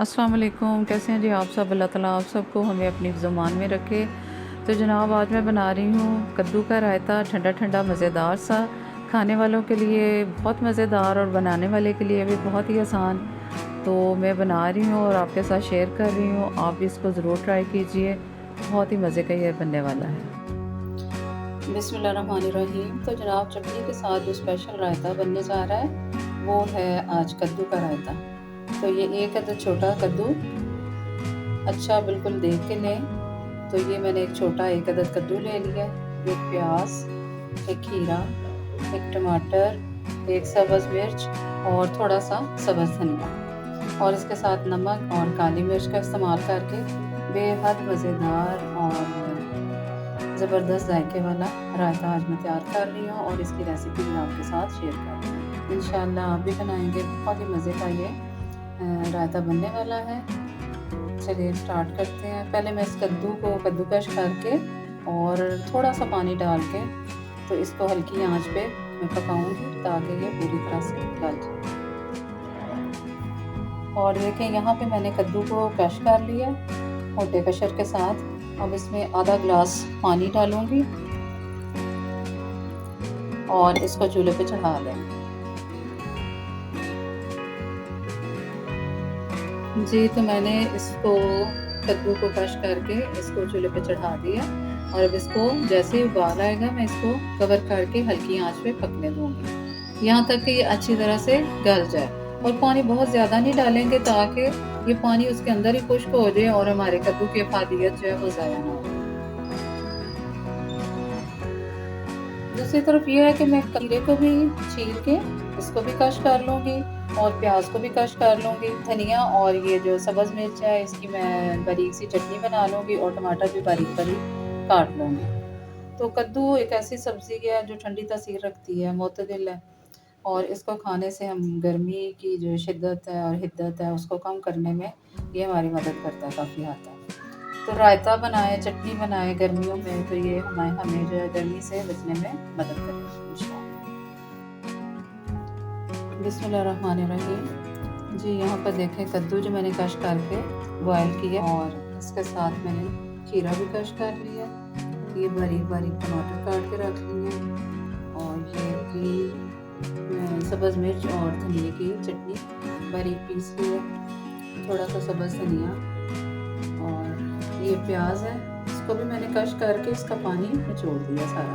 अस्सलाम वालेकुम। कैसे हैं जी आप सब? अल्लाह ताला आप सबको हमें अपनी ज़ुबान में रखे। तो जनाब आज मैं बना रही हूँ कद्दू का रायता, ठंडा ठंडा मज़ेदार सा, खाने वालों के लिए बहुत मज़ेदार और बनाने वाले के लिए भी बहुत ही आसान। तो मैं बना रही हूँ और आपके साथ शेयर कर रही हूँ। आप भी इसको ज़रूर ट्राई कीजिए, बहुत ही मज़े का ये बनने वाला है। बिस्मिल्लाहिर्रहमानिर्रहीम। तो जनाब चटनी के साथ जो स्पेशल रायता बनने जा रहा है वो है आज कद्दू का रायता। तो ये एक अदद छोटा कद्दू अच्छा बिल्कुल देख के लें। तो ये मैंने एक अदद कद्दू ले लिया, एक प्याज, एक खीरा, एक टमाटर, एक सब्ज़ मिर्च और थोड़ा सा सब्ज़ धनिया, और इसके साथ नमक और काली मिर्च का इस्तेमाल करके बेहद मज़ेदार और ज़बरदस्त जायके वाला रायता आज मैं तैयार कर रही हूँ और इसकी रेसिपी भी आपके साथ शेयर कर रही हूँ। इंशाल्लाह आप भी बनाएंगे, बहुत ही मज़े का ये रायता बनने वाला है। चलिए स्टार्ट करते हैं। पहले मैं इस कद्दू को कद्दूकश करके और थोड़ा सा पानी डाल के तो इसको हल्की आंच पे मैं पकाऊंगी ताकि ये पूरी तरह से गल जाए। और देखें यहाँ पे मैंने कद्दू को कश कर लिया मोटे कशर के साथ। अब इसमें आधा ग्लास पानी डालूंगी और इसको चूल्हे पे चढ़ा देंगे। जी तो मैंने इसको कद्दू को कश करके इसको चूल्हे पे चढ़ा दिया और अब इसको जैसे ही उबाल आएगा मैं इसको कवर करके हल्की आंच पे पकने दूंगी यहाँ तक कि ये अच्छी तरह से गल जाए। और पानी बहुत ज़्यादा नहीं डालेंगे ताकि ये पानी उसके अंदर ही खुश्क हो जाए और हमारे कद्दू की अफादियत जो है वो ज़ाया ना हो। दूसरी तरफ ये है कि मैं खीरे को भी छील के इसको भी कश कर लूँगी और प्याज को भी कश कर लूँगी। धनिया और ये जो सब्ज़ मिर्च है इसकी मैं बारीक सी चटनी बना लूँगी और टमाटर भी बारीक बारीक काट लूँगी। तो कद्दू एक ऐसी सब्ज़ी है जो ठंडी तासीर रखती है, मुतदिल है, और इसको खाने से हम गर्मी की जो शिद्दत है और हिद्दत है उसको कम करने में ये हमारी मदद करता है काफ़ी हद तक। तो रायता बनाए, चटनी बनाए गर्मियों में तो ये हमें जो है गर्मी से बचने में मदद करेगी इंशाअल्लाह। बिस्मिल्लाहिर्रहमानिर्रहीम। जी यहाँ पर देखें कद्दू जो मैंने कश करके बॉयल किया और इसके साथ मैंने खीरा भी कश कर लिया, ये बारीक बारीक टमाटर काट के रख लिए और ये सब्ज़ मिर्च और धनिया की चटनी बारीक पीस ली है, थोड़ा सा सब्ज़ धनिया, और ये प्याज है इसको भी मैंने कश करके इसका पानी निचोड़ दिया सारा,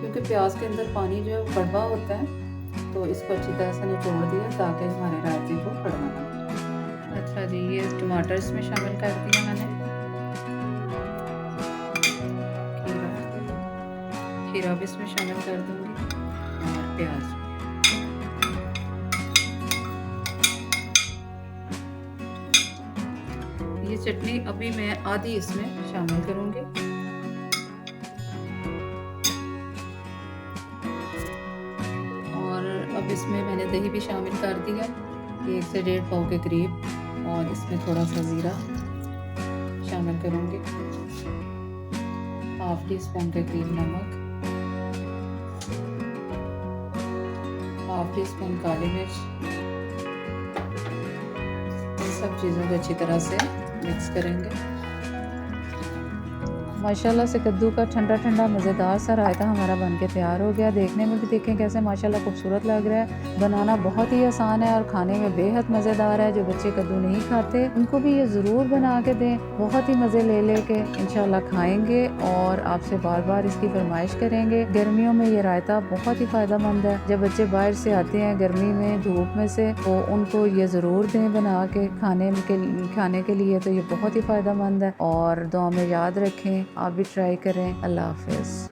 क्योंकि प्याज के अंदर पानी जो कड़वा होता है तो इसको अच्छी तरह से निचोड़ दिया ताकि हमारे रायते को कड़वा ना हो। अच्छा जी ये टमाटर इसमें शामिल कर दिया मैंने, खीरा भी इसमें शामिल कर दूंगी और प्याज। ये चटनी अभी मैं आधी इसमें शामिल करूंगी और अब इसमें मैंने दही भी शामिल कर दिया 1 से 1.5 पाव के करीब, और इसमें थोड़ा सा ज़ीरा शामिल करूंगी, हाफ टी स्पून के करीब नमक, हाफ टी स्पून काली मिर्च। इन सब चीज़ों को अच्छी तरह से मिक्स करेंगे। माशाल्लाह से कद्दू का ठंडा ठंडा मज़ेदार सा रायता हमारा बनके तैयार हो गया। देखने में भी देखें कैसे माशाल्लाह खूबसूरत लग रहा है। बनाना बहुत ही आसान है और खाने में बेहद मज़ेदार है। जो बच्चे कद्दू नहीं खाते उनको भी ये ज़रूर बना के दें, बहुत ही मज़े ले ले के इंशाल्लाह खाएंगे और आपसे बार बार इसकी फरमाइश करेंगे। गर्मियों में ये रायता बहुत ही फ़ायदेमंद है। जब बच्चे बाहर से आते हैं गर्मी में धूप में से तो उनको ये ज़रूर दें बना के खाने के लिए, तो ये बहुत ही फ़ायदेमंद है। और दुआ में याद रखें, आप भी ट्राई करें। अल्लाह हाफ़िज़।